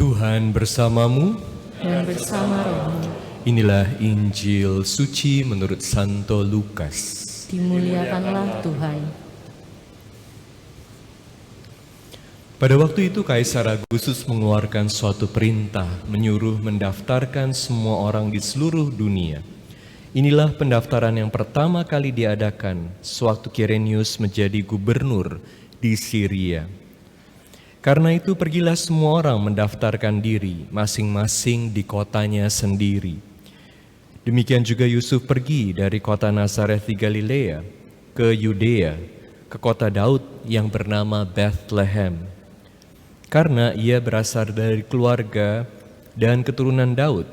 Tuhan bersamamu dan bersama rohmu. Inilah Injil suci menurut Santo Lukas. Dimuliakanlah Tuhan. Pada waktu itu Kaisar Agustus mengeluarkan suatu perintah menyuruh mendaftarkan semua orang di seluruh dunia. Inilah pendaftaran yang pertama kali diadakan sewaktu Quirinius menjadi gubernur di Syria. Karena itu pergilah semua orang mendaftarkan diri masing-masing di kotanya sendiri. Demikian juga Yusuf pergi dari kota Nazaret di Galilea ke Yudea, ke kota Daud yang bernama Bethlehem. Karena ia berasal dari keluarga dan keturunan Daud,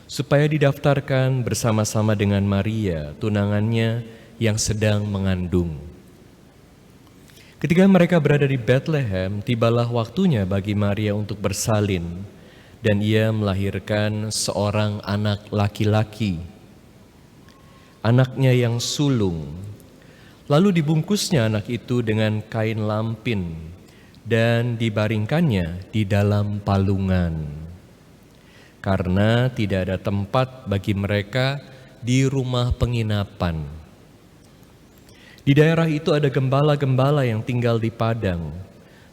supaya didaftarkan bersama-sama dengan Maria, tunangannya yang sedang mengandung. Ketika mereka berada di Bethlehem, tibalah waktunya bagi Maria untuk bersalin, dan ia melahirkan seorang anak laki-laki, anaknya yang sulung. Lalu dibungkusnya anak itu dengan kain lampin dan dibaringkannya di dalam palungan, karena tidak ada tempat bagi mereka di rumah penginapan. Di daerah itu ada gembala-gembala yang tinggal di padang,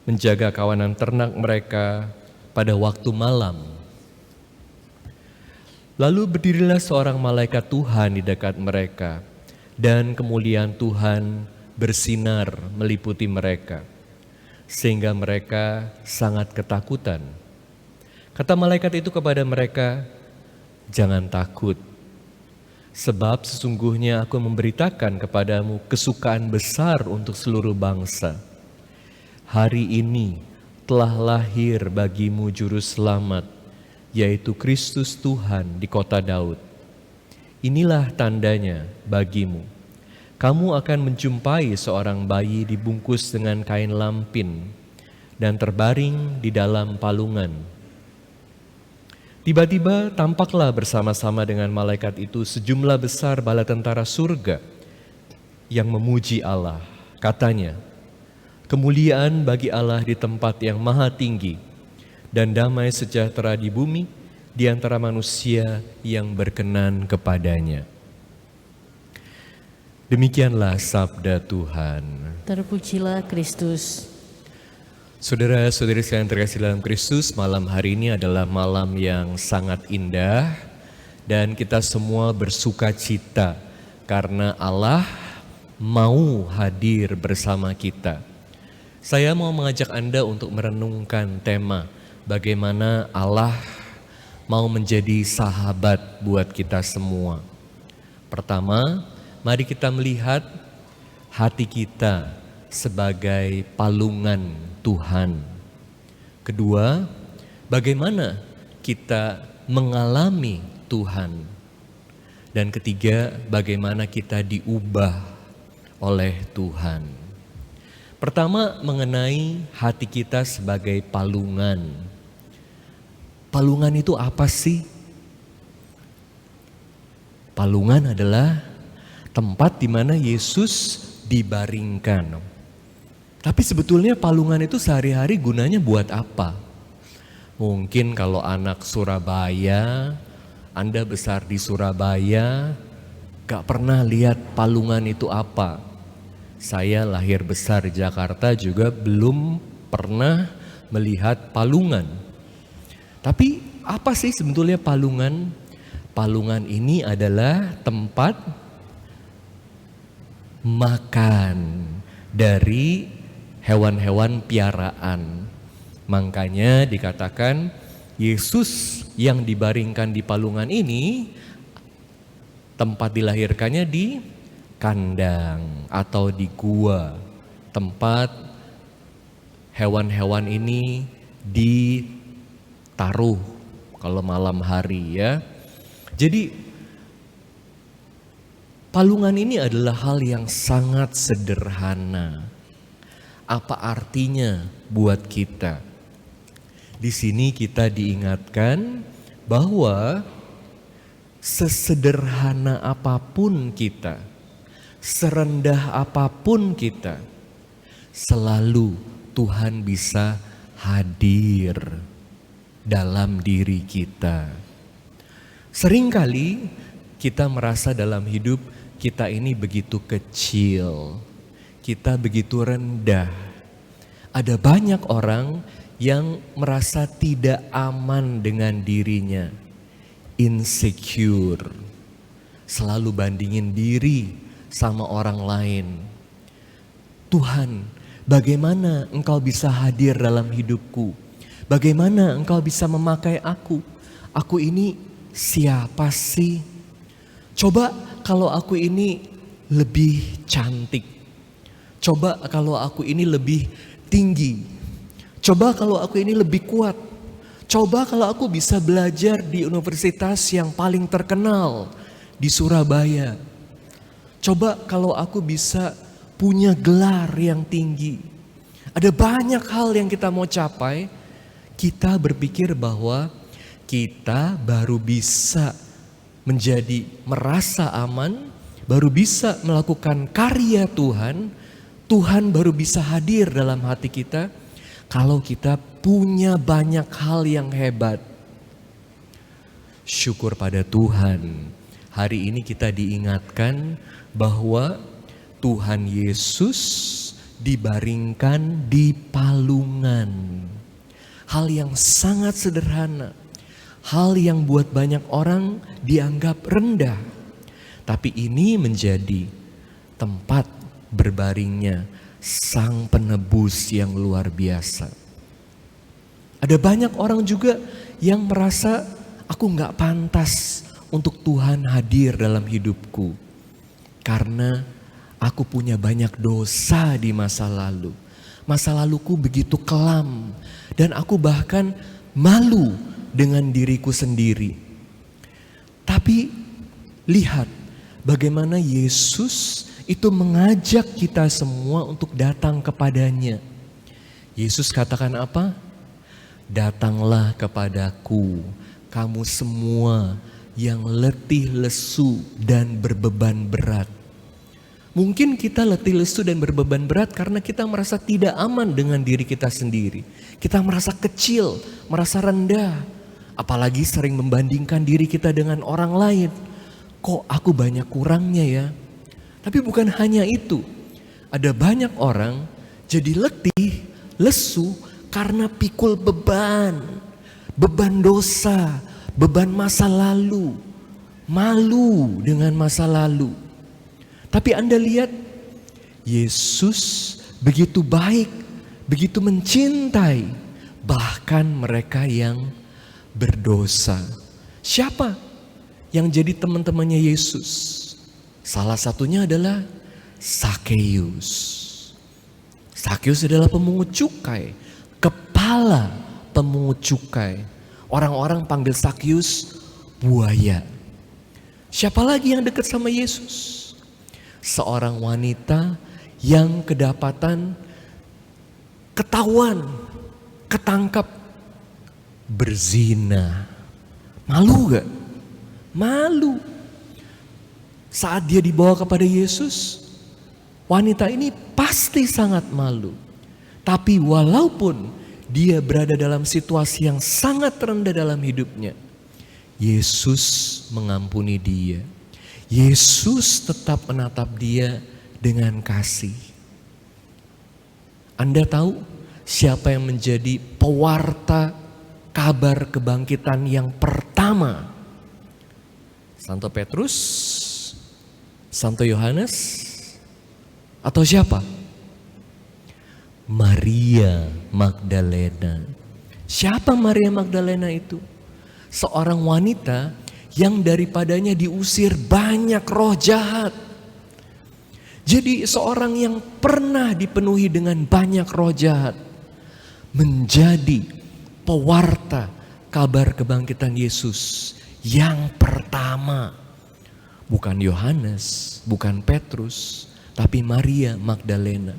menjaga kawanan ternak mereka pada waktu malam. Lalu berdirilah seorang malaikat Tuhan di dekat mereka, dan kemuliaan Tuhan bersinar meliputi mereka, sehingga mereka sangat ketakutan. Kata malaikat itu kepada mereka, "Jangan takut. Sebab sesungguhnya aku memberitakan kepadamu kesukaan besar untuk seluruh bangsa. Hari ini telah lahir bagimu juru selamat, yaitu Kristus Tuhan di kota Daud. Inilah tandanya bagimu. Kamu akan menjumpai seorang bayi dibungkus dengan kain lampin dan terbaring di dalam palungan." Tiba-tiba tampaklah bersama-sama dengan malaikat itu sejumlah besar bala tentara surga yang memuji Allah. Katanya, "Kemuliaan bagi Allah di tempat yang maha tinggi, dan damai sejahtera di bumi di antara manusia yang berkenan kepadanya." Demikianlah sabda Tuhan. Terpujilah Kristus. Saudara-saudari sekalian terkasih dalam Kristus, malam hari ini adalah malam yang sangat indah dan kita semua bersuka cita karena Allah mau hadir bersama kita. Saya mau mengajak Anda untuk merenungkan tema bagaimana Allah mau menjadi sahabat buat kita semua. Pertama, mari kita melihat hati kita sebagai palungan Tuhan. Kedua, bagaimana kita mengalami Tuhan. Dan ketiga, bagaimana kita diubah oleh Tuhan. Pertama, mengenai hati kita sebagai palungan. Palungan itu apa sih? Palungan adalah tempat di mana Yesus dibaringkan. Tapi sebetulnya palungan itu sehari-hari gunanya buat apa? Mungkin kalau anak Surabaya, Anda besar di Surabaya, gak pernah lihat palungan itu apa. Saya lahir besar di Jakarta juga belum pernah melihat palungan. Tapi apa sih sebetulnya palungan? Palungan ini adalah tempat makan dari hewan-hewan piaraan. Makanya dikatakan Yesus yang dibaringkan di palungan ini tempat dilahirkannya di kandang atau di gua, tempat hewan-hewan ini ditaruh kalau malam hari ya. Jadi palungan ini adalah hal yang sangat sederhana. Apa artinya buat kita? Di sini kita diingatkan bahwa sesederhana apapun kita, serendah apapun kita, selalu Tuhan bisa hadir dalam diri kita. Seringkali kita merasa dalam hidup kita ini begitu kecil, kita begitu rendah. Ada banyak orang yang merasa tidak aman dengan dirinya, insecure, selalu bandingin diri sama orang lain. Tuhan, bagaimana Engkau bisa hadir dalam hidupku? Bagaimana Engkau bisa memakai aku? Aku ini siapa sih? Coba kalau aku ini lebih cantik. Coba kalau aku ini lebih tinggi. Coba kalau aku ini lebih kuat. Coba kalau aku bisa belajar di universitas yang paling terkenal di Surabaya. Coba kalau aku bisa punya gelar yang tinggi. Ada banyak hal yang kita mau capai. Kita berpikir bahwa kita baru bisa menjadi merasa aman, baru bisa melakukan karya Tuhan. Tuhan baru bisa hadir dalam hati kita kalau kita punya banyak hal yang hebat. Syukur pada Tuhan. Hari ini kita diingatkan bahwa Tuhan Yesus dibaringkan di palungan. Hal yang sangat sederhana. Hal yang buat banyak orang dianggap rendah. Tapi ini menjadi tempat berbaringnya Sang Penebus yang luar biasa. Ada banyak orang juga yang merasa aku gak pantas untuk Tuhan hadir dalam hidupku. Karena aku punya banyak dosa di masa lalu. Masa laluku begitu kelam. Dan aku bahkan malu dengan diriku sendiri. Tapi lihat bagaimana Yesus itu mengajak kita semua untuk datang kepadanya. Yesus katakan apa? Datanglah kepadaku, kamu semua yang letih lesu dan berbeban berat. Mungkin kita letih lesu dan berbeban berat karena kita merasa tidak aman dengan diri kita sendiri. Kita merasa kecil, merasa rendah. Apalagi sering membandingkan diri kita dengan orang lain. Kok aku banyak kurangnya ya? Tapi bukan hanya itu. Ada banyak orang jadi letih, lesu karena pikul beban. Beban dosa, beban masa lalu. Malu dengan masa lalu. Tapi Anda lihat, Yesus begitu baik, begitu mencintai bahkan mereka yang berdosa. Siapa yang jadi teman-temannya Yesus? Salah satunya adalah Sakeus. Sakeus adalah pemungut cukai, kepala pemungut cukai. Orang-orang panggil Sakeus buaya. Siapa lagi yang dekat sama Yesus? Seorang wanita yang kedapatan, ketahuan, ketangkap berzina. Malu gak? Malu. Saat dia dibawa kepada Yesus, wanita ini pasti sangat malu. Tapi walaupun dia berada dalam situasi yang sangat rendah dalam hidupnya, Yesus mengampuni dia. Yesus tetap menatap dia dengan kasih. Anda tahu siapa yang menjadi pewarta kabar kebangkitan yang pertama? Santo Petrus, Santo Yohanes, atau siapa? Maria Magdalena. Siapa Maria Magdalena itu? Seorang wanita yang daripadanya diusir banyak roh jahat. Jadi seorang yang pernah dipenuhi dengan banyak roh jahat menjadi pewarta kabar kebangkitan Yesus yang pertama. Bukan Yohanes, bukan Petrus, tapi Maria Magdalena.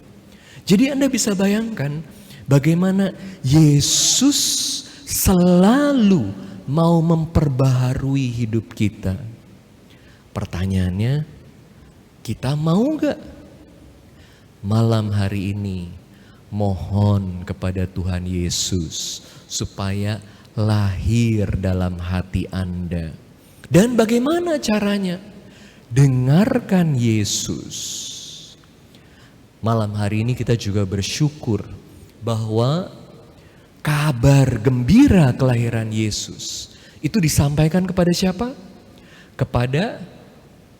Jadi Anda bisa bayangkan bagaimana Yesus selalu mau memperbaharui hidup kita. Pertanyaannya, kita mau gak? Malam hari ini mohon kepada Tuhan Yesus supaya lahir dalam hati Anda. Dan bagaimana caranya? Dengarkan Yesus. Malam hari ini kita juga bersyukur bahwa kabar gembira kelahiran Yesus itu disampaikan kepada siapa? Kepada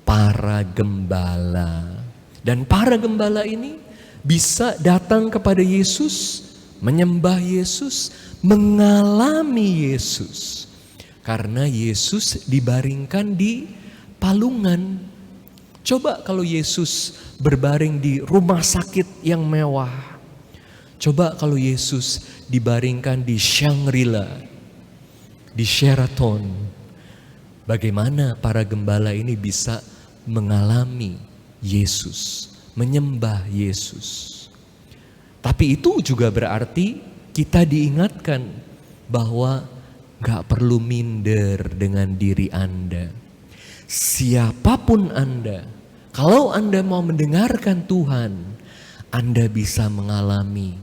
para gembala. Dan para gembala ini bisa datang kepada Yesus, menyembah Yesus, mengalami Yesus. Karena Yesus dibaringkan di palungan. Coba kalau Yesus berbaring di rumah sakit yang mewah. Coba kalau Yesus dibaringkan di Shangri-La, di Sheraton. Bagaimana para gembala ini bisa mengalami Yesus, menyembah Yesus. Tapi itu juga berarti kita diingatkan bahwa gak perlu minder dengan diri Anda. Siapapun Anda, kalau Anda mau mendengarkan Tuhan, Anda bisa mengalami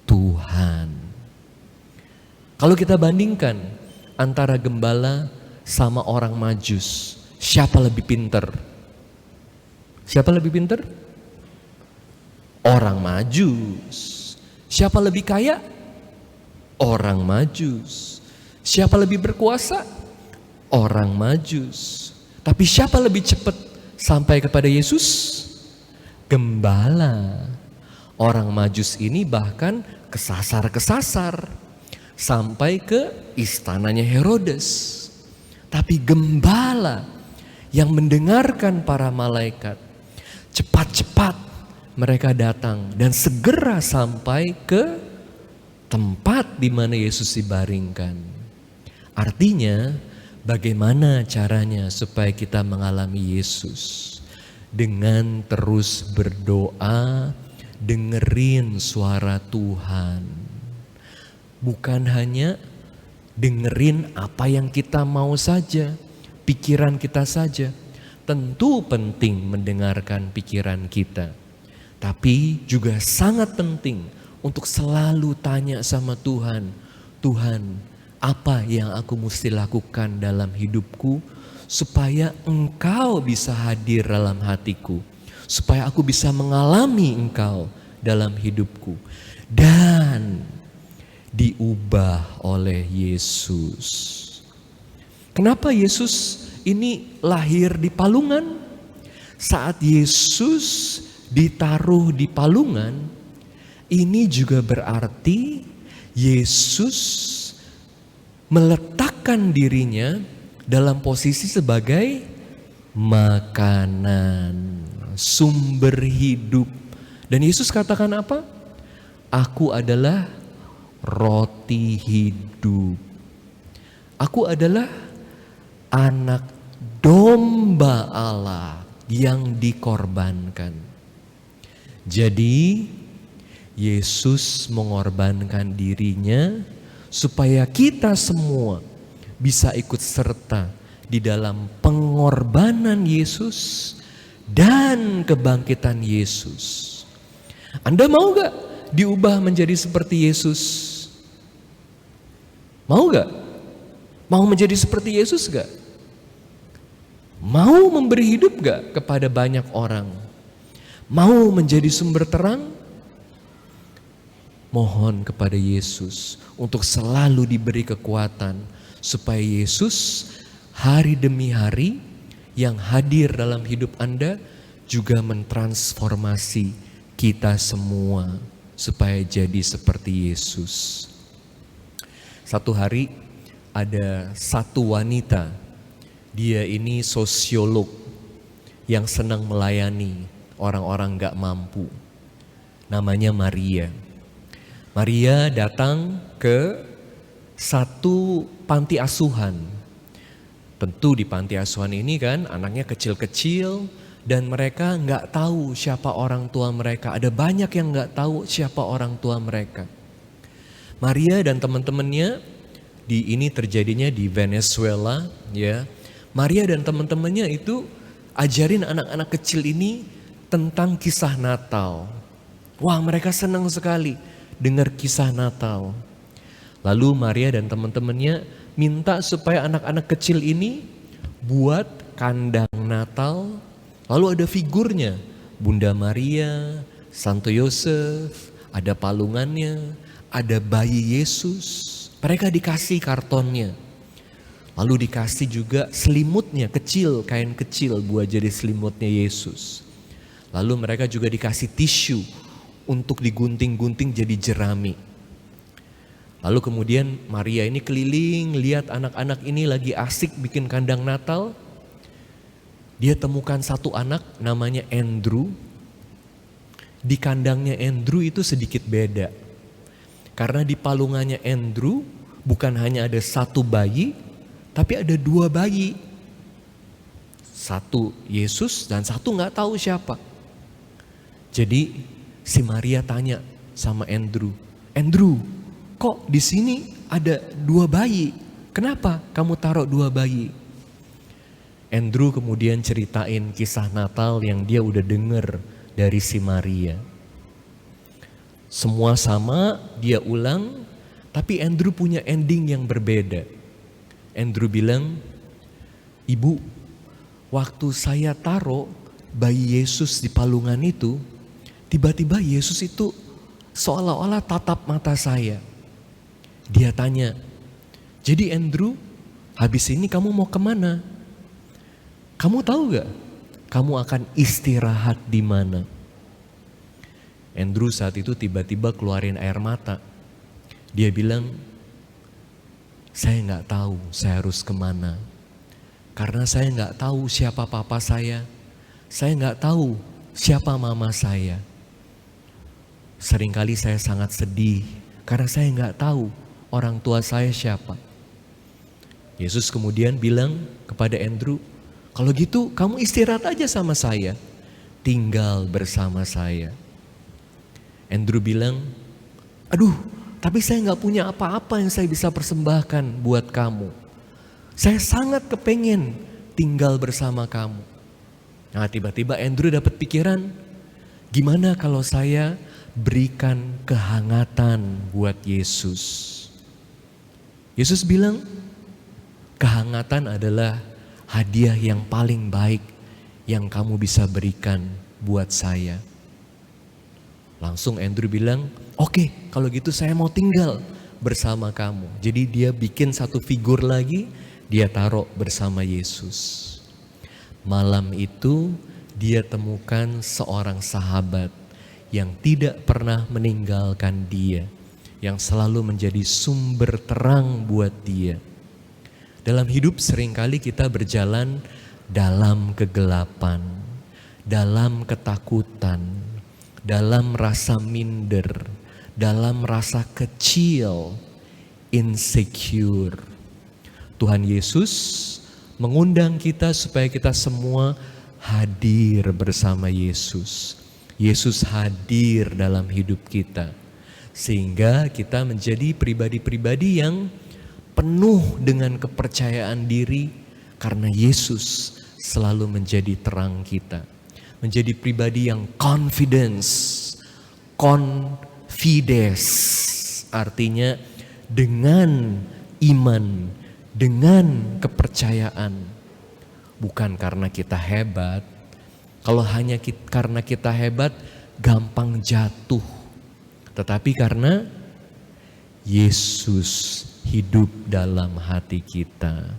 Tuhan. Kalau kita bandingkan antara gembala sama orang Majus, siapa lebih pinter? Siapa lebih pinter? Orang Majus. Siapa lebih kaya? Orang Majus. Siapa lebih berkuasa? Orang Majus. Tapi siapa lebih cepat sampai kepada Yesus? Gembala. Orang Majus ini bahkan kesasar-kesasar sampai ke istananya Herodes. Tapi gembala yang mendengarkan para malaikat, cepat-cepat mereka datang dan segera sampai ke tempat di mana Yesus dibaringkan. Artinya, bagaimana caranya supaya kita mengalami Yesus? Dengan terus berdoa, dengerin suara Tuhan. Bukan hanya dengerin apa yang kita mau saja, pikiran kita saja. Tentu penting mendengarkan pikiran kita. Tapi juga sangat penting untuk selalu tanya sama Tuhan. Tuhan, apa yang aku mesti lakukan dalam hidupku supaya Engkau bisa hadir dalam hatiku, supaya aku bisa mengalami Engkau dalam hidupku dan diubah oleh Yesus. Kenapa Yesus ini lahir di palungan? Saat Yesus ditaruh di palungan, ini juga berarti Yesus meletakkan dirinya dalam posisi sebagai makanan, sumber hidup. Dan Yesus katakan apa? Aku adalah roti hidup. Aku adalah anak domba Allah yang dikorbankan. Jadi Yesus mengorbankan dirinya supaya kita semua bisa ikut serta di dalam pengorbanan Yesus dan kebangkitan Yesus. Anda mau gak diubah menjadi seperti Yesus? Mau gak? Mau menjadi seperti Yesus gak? Mau memberi hidup gak kepada banyak orang? Mau menjadi sumber terang? Mohon kepada Yesus untuk selalu diberi kekuatan supaya Yesus hari demi hari yang hadir dalam hidup Anda juga mentransformasi kita semua supaya jadi seperti Yesus. Satu hari ada satu wanita, dia ini sosiolog yang senang melayani orang-orang gak mampu. Namanya Maria. Maria datang ke satu panti asuhan. Tentu di panti asuhan ini kan anaknya kecil-kecil dan mereka nggak tahu siapa orang tua mereka. Ada banyak yang nggak tahu siapa orang tua mereka. Maria dan teman-temannya ini terjadinya di Venezuela, ya. Maria dan teman-temannya itu ajarin anak-anak kecil ini tentang kisah Natal. Wah, mereka senang sekali dengar kisah Natal. Lalu Maria dan teman-temannya minta supaya anak-anak kecil ini buat kandang Natal. Lalu ada figurnya, Bunda Maria, Santo Yosef, ada palungannya, ada bayi Yesus. Mereka dikasih kartonnya. Lalu dikasih juga selimutnya kecil, kain kecil buat jadi selimutnya Yesus. Lalu mereka juga dikasih tisu untuk digunting-gunting jadi jerami. Lalu kemudian Maria ini keliling, lihat anak-anak ini lagi asik bikin kandang Natal. Dia temukan satu anak namanya Andrew. Di kandangnya Andrew itu sedikit beda. Karena di palungannya Andrew bukan hanya ada satu bayi, tapi ada dua bayi. Satu Yesus dan satu gak tahu siapa. Jadi si Maria tanya sama Andrew, Andrew, kok di sini ada dua bayi? Kenapa kamu taruh dua bayi? Andrew kemudian ceritain kisah Natal yang dia udah denger dari si Maria. Semua sama, dia ulang, tapi Andrew punya ending yang berbeda. Andrew bilang, Ibu, waktu saya taruh bayi Yesus di palungan itu, tiba-tiba Yesus itu seolah-olah tatap mata saya. Dia tanya, jadi Andrew, habis ini kamu mau kemana? Kamu tahu gak? Kamu akan istirahat di mana? Andrew saat itu tiba-tiba keluarin air mata. Dia bilang, saya gak tahu saya harus kemana. Karena saya gak tahu siapa papa saya gak tahu siapa mama saya. Seringkali saya sangat sedih karena saya gak tahu orang tua saya siapa. Yesus kemudian bilang kepada Andrew, kalau gitu kamu istirahat aja sama saya, tinggal bersama saya. Andrew bilang, aduh tapi saya gak punya apa-apa yang saya bisa persembahkan buat kamu. Saya sangat kepengen tinggal bersama kamu. Nah tiba-tiba Andrew dapat pikiran, gimana kalau saya berikan kehangatan buat Yesus. Yesus bilang, kehangatan adalah hadiah yang paling baik yang kamu bisa berikan buat saya. Langsung Andrew bilang, oke, kalau gitu saya mau tinggal bersama kamu. Jadi dia bikin satu figur lagi, dia taruh bersama Yesus. Malam itu dia temukan seorang sahabat yang tidak pernah meninggalkan dia, yang selalu menjadi sumber terang buat dia. Dalam hidup seringkali kita berjalan dalam kegelapan, dalam ketakutan, dalam rasa minder, dalam rasa kecil, insecure. Tuhan Yesus mengundang kita supaya kita semua hadir bersama Yesus. Yesus hadir dalam hidup kita. Sehingga kita menjadi pribadi-pribadi yang penuh dengan kepercayaan diri karena Yesus selalu menjadi terang kita. Menjadi pribadi yang confidence, confides, artinya dengan iman, dengan kepercayaan. Bukan karena kita hebat. Kalau hanya karena kita hebat, gampang jatuh. Tetapi karena Yesus hidup dalam hati kita.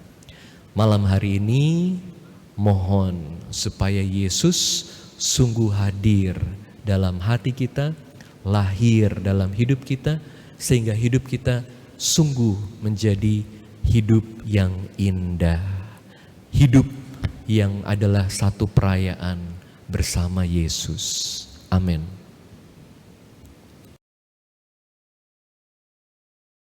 Malam hari ini mohon supaya Yesus sungguh hadir dalam hati kita, lahir dalam hidup kita, sehingga hidup kita sungguh menjadi hidup yang indah. Hidup yang adalah satu perayaan bersama Yesus. Amin.